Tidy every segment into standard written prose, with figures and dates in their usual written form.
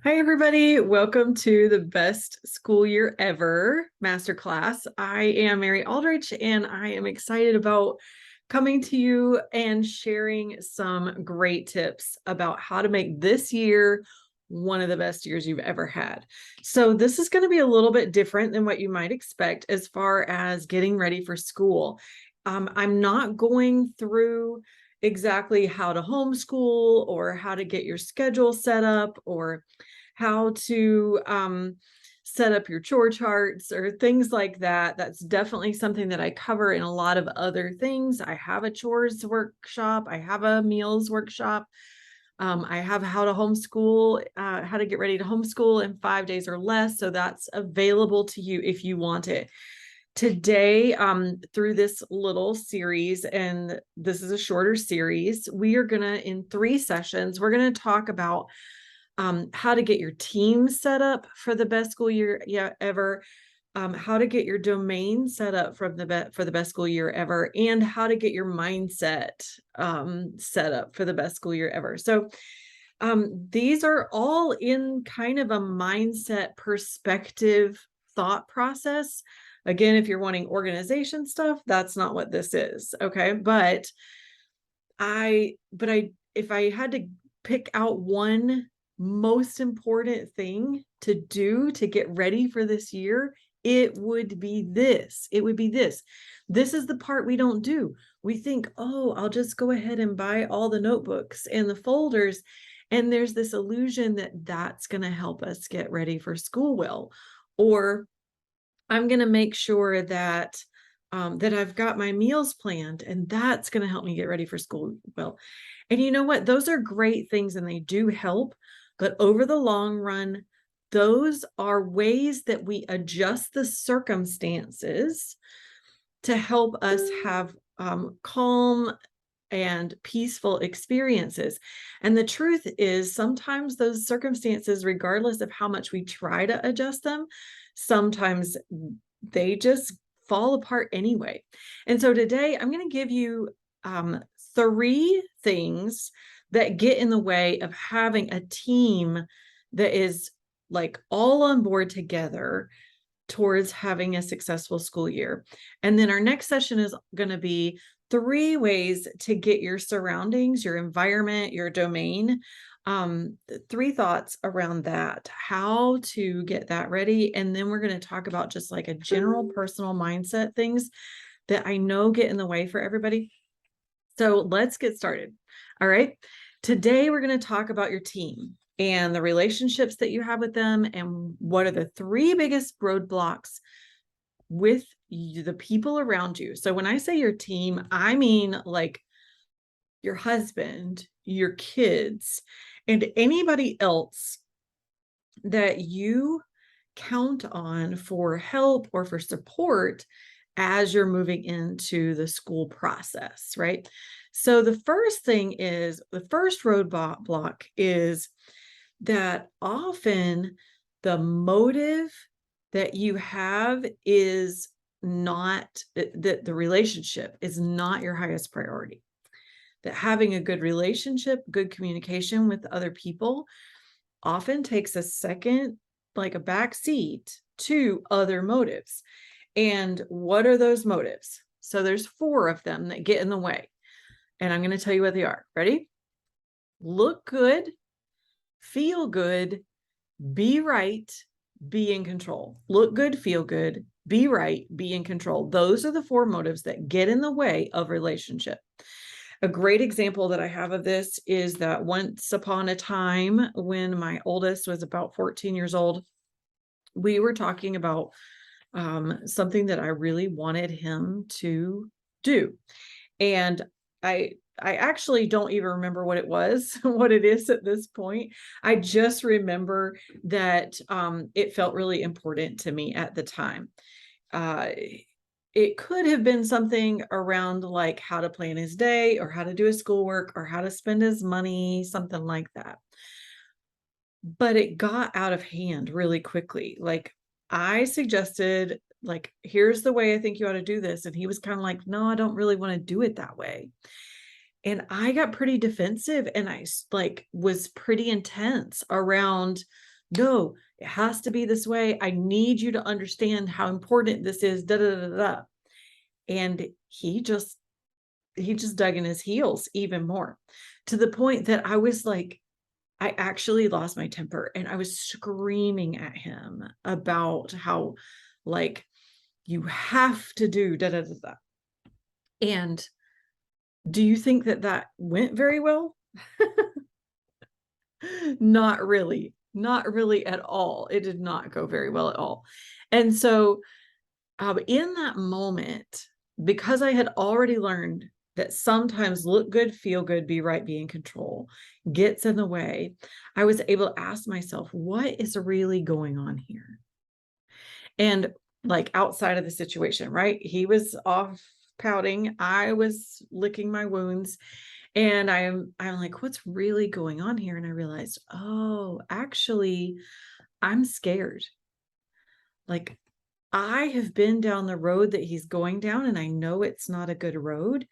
Hi, everybody. Welcome to the Best School Year Ever Masterclass. I am Mary Aldrich, and I am excited about coming to you and sharing some great tips about how to make this year one of the best years you've ever had. So this is going to be a little bit different than what you might expect as far as getting ready for school. I'm not going through exactly how to homeschool or how to get your schedule set up or how to set up your chore charts or things like that. That's definitely something that I cover in a lot of other things. I have a chores workshop. I have a meals workshop. I have how to homeschool, how to get ready to homeschool in 5 days or less. So that's available to you if you want it. Today, through this little series, and this is a shorter series, we are going to, in 3 sessions, we're going to talk about how to get your team set up for the best school year ever, how to get your domain set up for the best school year ever, and how to get your mindset set up for the best school year ever. So these are all in kind of a mindset perspective thought process. Again, if you're wanting organization stuff, that's not what this is. Okay. If I had to pick out one most important thing to do to get ready for this year, it would be this. It would be this. This is the part we don't do. We think, oh, I'll just go ahead and buy all the notebooks and the folders. And there's this illusion that that's going to help us get ready for school well. Or I'm going to make sure that I've got my meals planned, and that's going to help me get ready for school well. And you know what? Those are great things, and they do help. But over the long run, those are ways that we adjust the circumstances to help us have calm and peaceful experiences. And the truth is, sometimes those circumstances, regardless of how much we try to adjust them, sometimes they just fall apart anyway. And so today I'm going to give you 3 things that get in the way of having a team that is like all on board together towards having a successful school year. And then our next session is going to be 3 ways to get your surroundings, your environment, your domain, 3 thoughts around that, how to get that ready. And then we're going to talk about just like a general personal mindset things that I know get in the way for everybody. So let's get started. All right. Today, we're going to talk about your team and the relationships that you have with them, and what are the 3 biggest roadblocks with the people around you. So when I say your team, I mean like your husband, your kids, and anybody else that you count on for help or for support as you're moving into the school process, right? So the first roadblock is that often the motive that you have is not, that the relationship is not your highest priority. That having a good relationship, good communication with other people often takes a second, like a back seat to other motives. And what are those motives? So there's 4 of them that get in the way. And I'm going to tell you what they are. Ready? Look good, feel good, be right, be in control. Look good, feel good, be right, be in control. Those are the 4 motives that get in the way of relationship. A great example that I have of this is that once upon a time, when my oldest was about 14 years old, we were talking about something that I really wanted him to do. And I actually don't even remember what it was, what it is at this point. I just remember that it felt really important to me at the time. It could have been something around like how to plan his day or how to do his schoolwork or how to spend his money, something like that. But it got out of hand really quickly. Like I suggested, like, here's the way I think you ought to do this. And he was kind of like, no, I don't really want to do it that way. And I got pretty defensive, and like was pretty intense around, no, it has to be this way. I need you to understand how important this is. Da da da da. And he just dug in his heels even more, to the point that I was like, I actually lost my temper, and I was screaming at him about how, like, you have to do da da da da. And do you think that that went very well? Not really. Not really at all. It did not go very well at all. And so, in that moment, because I had already learned that sometimes look good, feel good, be right, be in control gets in the way, I was able to ask myself, what is really going on here? And like outside of the situation, right? He was off pouting. I was licking my wounds. And I'm like, what's really going on here? And I realized, oh, actually, I'm scared. Like, I have been down the road that he's going down, and I know it's not a good road.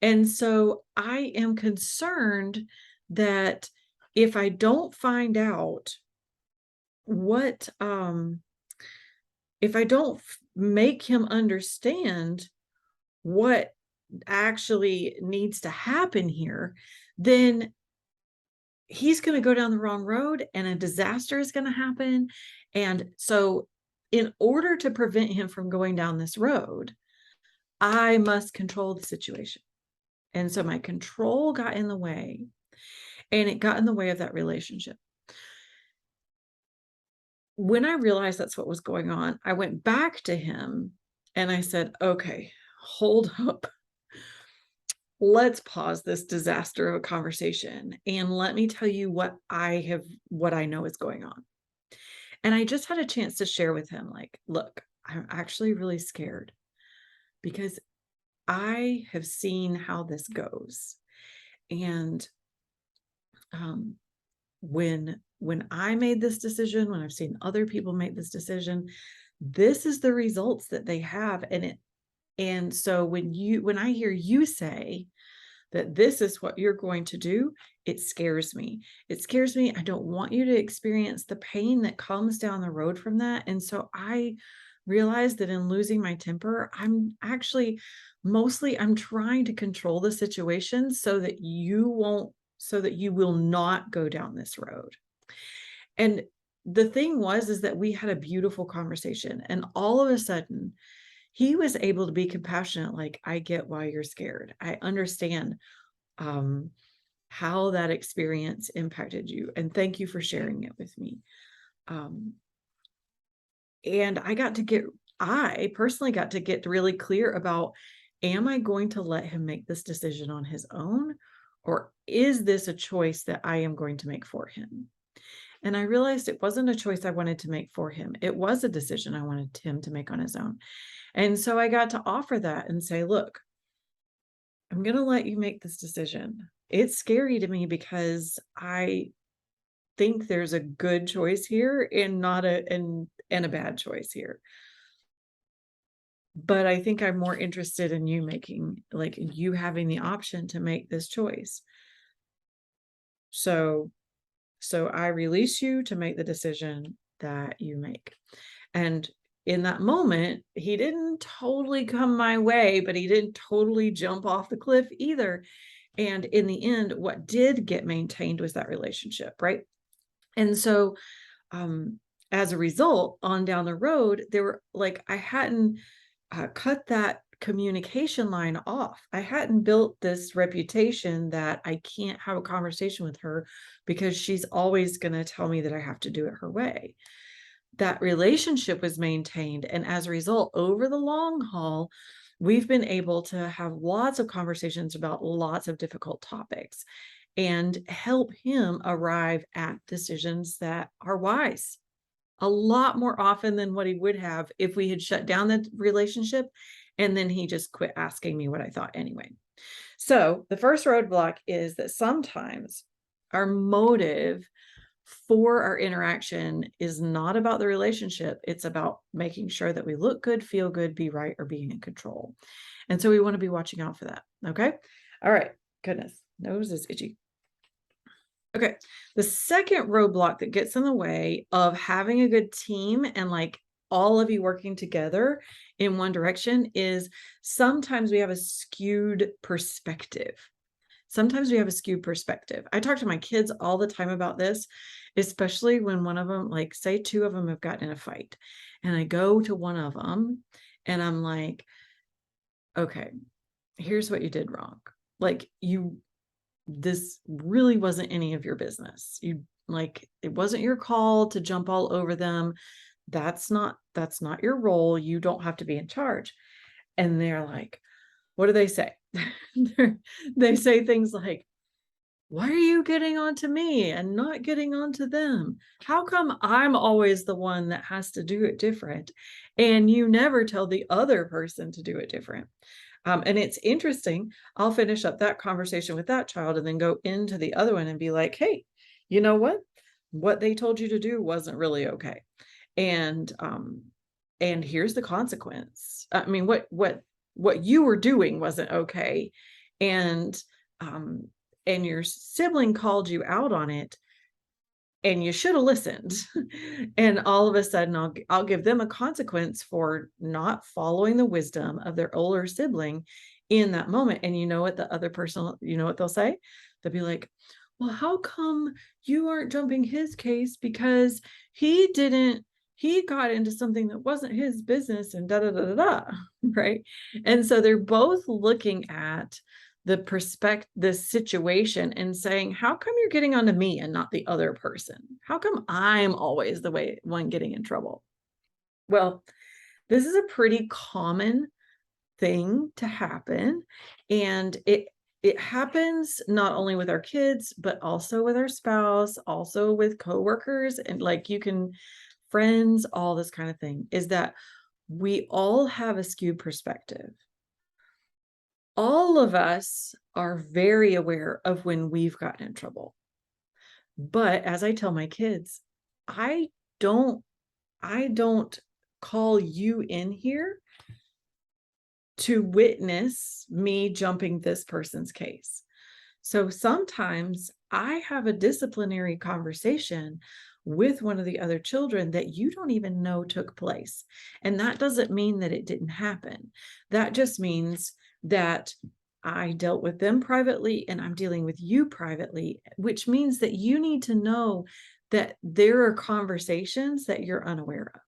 And so I am concerned that if I don't find out what, if I don't make him understand what actually needs to happen here, then he's going to go down the wrong road and a disaster is going to happen. And so, in order to prevent him from going down this road, I must control the situation. And so my control got in the way, and it got in the way of that relationship. When I realized that's what was going on, I went back to him and I said, okay, hold up. Let's pause this disaster of a conversation, and let me tell you what I know is going on. And I just had a chance to share with him, like, look, I'm actually really scared because I have seen how this goes. And when I made this decision, when I've seen other people make this decision, this is the results that they have. And so when I hear you say that this is what you're going to do, it scares me. It scares me. I don't want you to experience the pain that comes down the road from that. And so I realized that in losing my temper, I'm actually I'm trying to control the situation so that you will not go down this road. And the thing is that we had a beautiful conversation, and all of a sudden he was able to be compassionate. Like, I get why you're scared. I understand how that experience impacted you. And thank you for sharing it with me. And I personally got to get really clear about, am I going to let him make this decision on his own? Or is this a choice that I am going to make for him? And I realized it wasn't a choice I wanted to make for him. It was a decision I wanted him to make on his own. And so I got to offer that and say, look, I'm going to let you make this decision. It's scary to me because I think there's a good choice here and not a bad choice here. But I think I'm more interested in you you having the option to make this choice. So I release you to make the decision that you make. And in that moment, he didn't totally come my way, but he didn't totally jump off the cliff either. And in the end, what did get maintained was that relationship, right? And so, as a result, on down the road, I hadn't cut that communication line off. I hadn't built this reputation that I can't have a conversation with her because she's always going to tell me that I have to do it her way. That relationship was maintained. And as a result, over the long haul, we've been able to have lots of conversations about lots of difficult topics and help him arrive at decisions that are wise a lot more often than what he would have if we had shut down the relationship and then he just quit asking me what I thought anyway. So the first roadblock is that sometimes our motive for our interaction is not about the relationship. It's about making sure that we look good, feel good, be right, or being in control. And so we want to be watching out for that. Okay. All right. goodness, nose is itchy. Okay, the second roadblock that gets in the way of having a good team and like all of you working together in one direction is sometimes we have a skewed perspective. Sometimes we have a skewed perspective. I talk to my kids all the time about this, especially when one of them, like say two of them have gotten in a fight, and I go to one of them and I'm like, okay, here's what you did wrong. Like this really wasn't any of your business. You like, it wasn't your call to jump all over them. That's not your role. You don't have to be in charge. And they're like, what do they say? They say things like, why are you getting onto me and not getting onto them? How come I'm always the one that has to do it different? And you never tell the other person to do it different. And it's interesting. I'll finish up that conversation with that child and then go into the other one and be like, hey, you know what? What they told you to do wasn't really okay. And here's the consequence. I mean, what you were doing wasn't okay. And your sibling called you out on it, and you should have listened. And all of a sudden I'll give them a consequence for not following the wisdom of their older sibling in that moment. And you know what the other person, you know what they'll say? They'll be like, well, how come you aren't jumping his case? Because he got into something that wasn't his business and da da da da da. Right. And so they're both looking at the situation and saying, how come you're getting onto me and not the other person? How come I'm always the one getting in trouble? Well, this is a pretty common thing to happen. And it happens not only with our kids, but also with our spouse, also with coworkers, and like friends, all this kind of thing, is that we all have a skewed perspective. All of us are very aware of when we've gotten in trouble. But as I tell my kids, I don't call you in here to witness me jumping this person's case. So sometimes I have a disciplinary conversation with one of the other children that you don't even know took place. And that doesn't mean that it didn't happen. That just means that I dealt with them privately and I'm dealing with you privately, which means that you need to know that there are conversations that you're unaware of,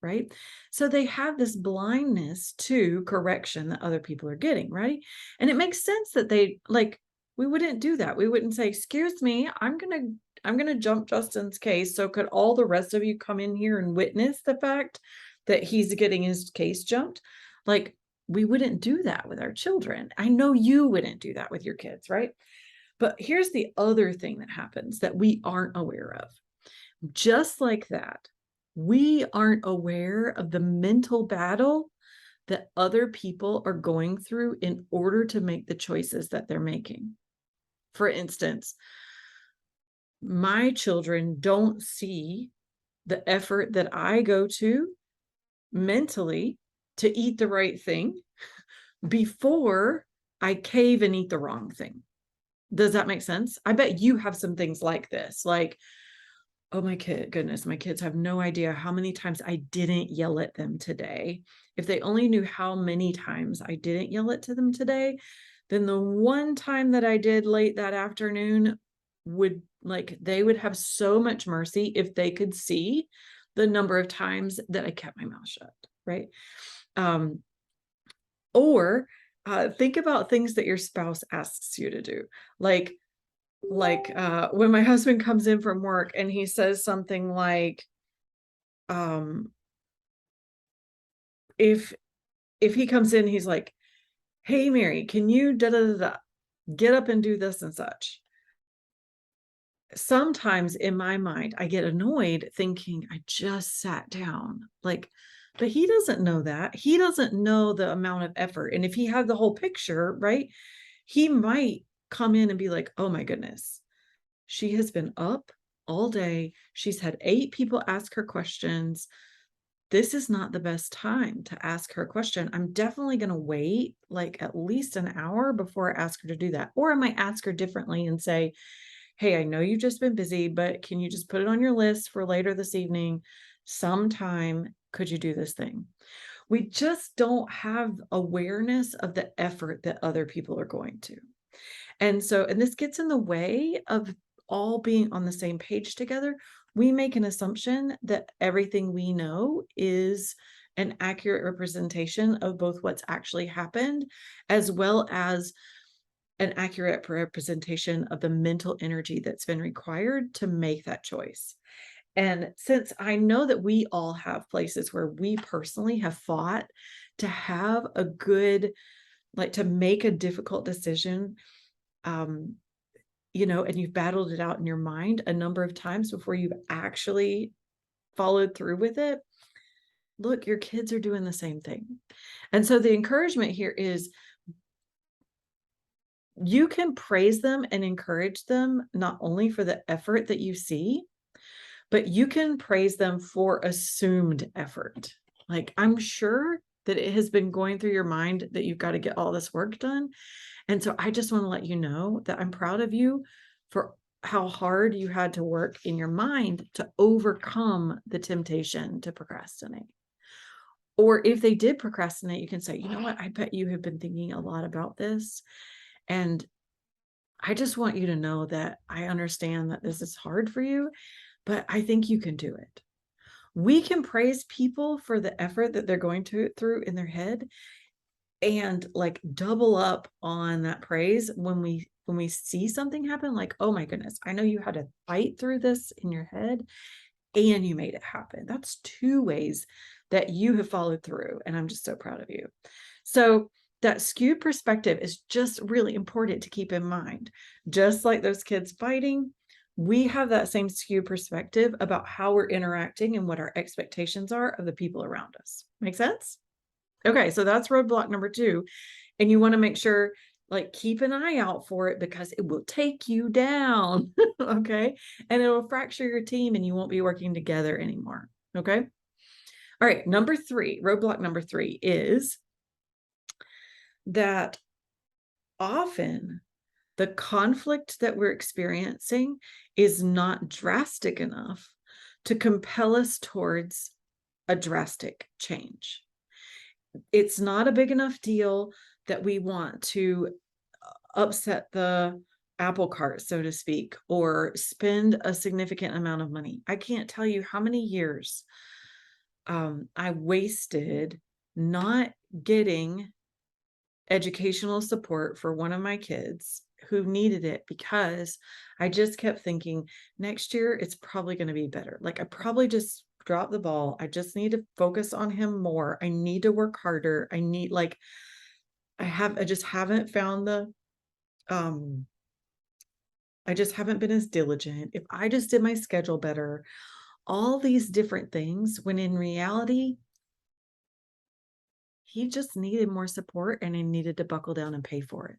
right? So they have this blindness to correction that other people are getting, right? And it makes sense that we wouldn't do that. We wouldn't say, excuse me, I'm going to jump Justin's case. So could all the rest of you come in here and witness the fact that he's getting his case jumped? Like, we wouldn't do that with our children. I know you wouldn't do that with your kids, right? But here's the other thing that happens that we aren't aware of. Just like that, we aren't aware of the mental battle that other people are going through in order to make the choices that they're making. For instance, my children don't see the effort that I go to mentally to eat the right thing before I cave and eat the wrong thing. Does that make sense? I bet you have some things like this, like, oh, my kids have no idea how many times I didn't yell at them today. If they only knew how many times I didn't yell at them today, then the one time that I did late that afternoon they would have so much mercy if they could see the number of times that I kept my mouth shut, right? Or think about things that your spouse asks you to do. Like when my husband comes in from work and he says something like, if he comes in, he's like, hey, Mary, can you get up and do this and such? Sometimes in my mind, I get annoyed thinking I just sat down, but he doesn't know that. He doesn't know the amount of effort. And if he had the whole picture, right, he might come in and be like, oh my goodness, she has been up all day. She's had 8 people ask her questions. this is not the best time to ask her a question. I'm definitely going to wait like at least an hour before I ask her to do that. Or I might ask her differently and say, hey, I know you've just been busy, but can you just put it on your list for later this evening? Sometime, could you do this thing? We just don't have awareness of the effort that other people are going to. And this gets in the way of all being on the same page together. We make an assumption that everything we know is an accurate representation of both what's actually happened, as well as an accurate representation of the mental energy that's been required to make that choice. And since I know that we all have places where we personally have fought to have a good, like to make a difficult decision, and you've battled it out in your mind a number of times before you've actually followed through with it. Look, your kids are doing the same thing. And so the encouragement here is you can praise them and encourage them not only for the effort that you see, but you can praise them for assumed effort. Like, I'm sure that it has been going through your mind that you've got to get all this work done. And so I just want to let you know that I'm proud of you for how hard you had to work in your mind to overcome the temptation to procrastinate. Or if they did procrastinate, you can say, you know what, I bet you have been thinking a lot about this. And I just want you to know that I understand that this is hard for you, but I think you can do it. We can praise people for the effort that they're going through in their head and like double up on that praise when we see something happen, like, oh my goodness, I know you had to fight through this in your head and you made it happen. That's 2 ways that you have followed through. And I'm just so proud of you. So that skewed perspective is just really important to keep in mind. Just like those kids fighting, we have that same skewed perspective about how we're interacting and what our expectations are of the people around us. Make sense? Okay, so that's roadblock number 2. And you want to make sure, like, keep an eye out for it because it will take you down. Okay. And it'll fracture your team and you won't be working together anymore. Okay. All right. Roadblock number 3 is that often the conflict that we're experiencing is not drastic enough to compel us towards a drastic change. It's not a big enough deal that we want to upset the apple cart, so to speak, or spend a significant amount of money. I can't tell you how many years I wasted not getting educational support for one of my kids who needed it because I just kept thinking next year it's probably going to be better. Like, I probably just dropped the ball. I just need to focus on him more. I need to work harder. I just haven't found I just haven't been as diligent. If I just did my schedule better, all these different things, when in reality, he just needed more support and he needed to buckle down and pay for it.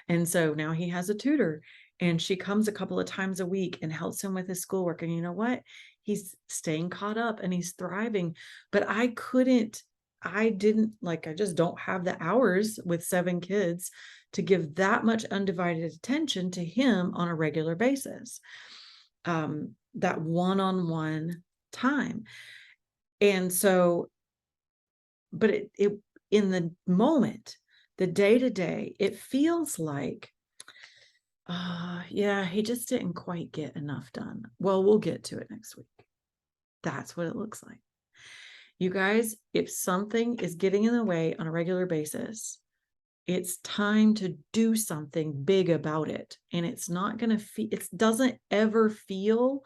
And so now he has a tutor and she comes a couple of times a week and helps him with his schoolwork. And you know what? He's staying caught up and he's thriving. But I just don't have the hours with 7 kids to give that much undivided attention to him on a regular basis. That one-on-one time. And so, but it in the moment, the day-to-day, it feels like, yeah, he just didn't quite get enough done. Well, we'll get to it next week. That's what it looks like. You guys, if something is getting in the way on a regular basis, it's time to do something big about it. And it's not going to it doesn't ever feel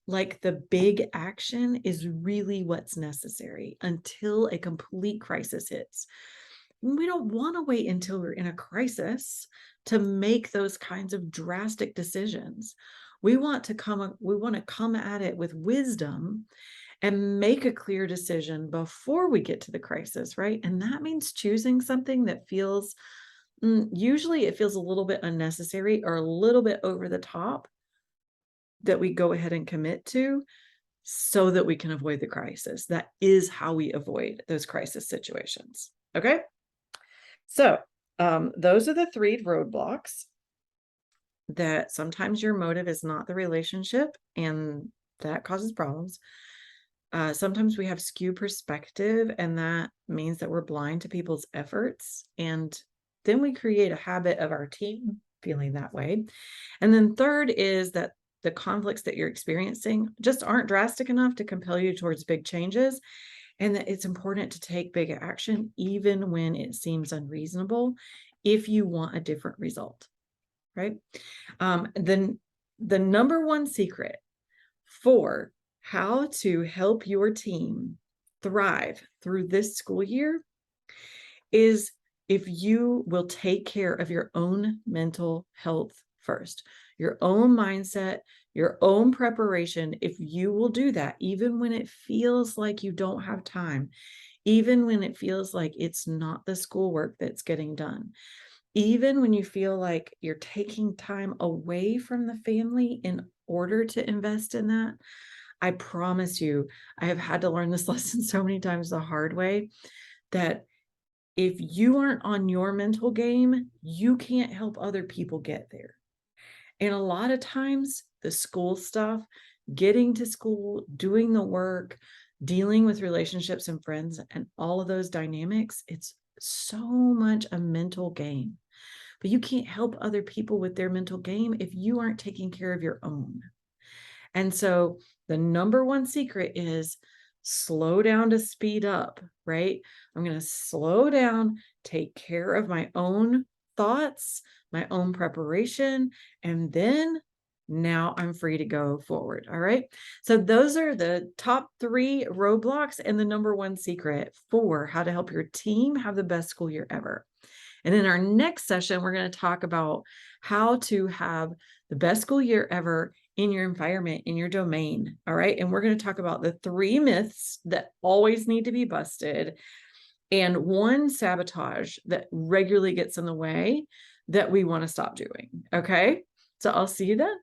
like the big action is really what's necessary until a complete crisis hits. We don't want to wait until we're in a crisis to make those kinds of drastic decisions. We want to come at it with wisdom and make a clear decision before we get to the crisis, right? And that means choosing something that feels, usually it feels a little bit unnecessary or a little bit over the top, that we go ahead and commit to. so that we can avoid the crisis. That is how we avoid those crisis situations. Okay. So those are the 3 roadblocks. That sometimes your motive is not the relationship, and that causes problems. Sometimes we have skewed perspective, and that means that we're blind to people's efforts. And then we create a habit of our team feeling that way. And then third is that the conflicts that you're experiencing just aren't drastic enough to compel you towards big changes, and that it's important to take big action even when it seems unreasonable if you want a different result, right? Then the number one secret for how to help your team thrive through this school year is if you will take care of your own mental health first, your own mindset, your own preparation. If you will do that, even when it feels like you don't have time, even when it feels like it's not the schoolwork that's getting done, even when you feel like you're taking time away from the family in order to invest in that, I promise you, I have had to learn this lesson so many times the hard way, that if you aren't on your mental game, you can't help other people get there. And a lot of times, the school stuff, getting to school, doing the work, dealing with relationships and friends, and all of those dynamics, it's so much a mental game. But you can't help other people with their mental game if you aren't taking care of your own. And so the number one secret is slow down to speed up, right? I'm going to slow down, take care of my own thoughts, my own preparation, and then now I'm free to go forward. All right. So those are the top 3 roadblocks and the number one secret for how to help your team have the best school year ever. And in our next session, we're going to talk about how to have the best school year ever in your environment, in your domain. All right. And we're going to talk about the 3 myths that always need to be busted and 1 sabotage that regularly gets in the way that we want to stop doing. Okay. So I'll see you then.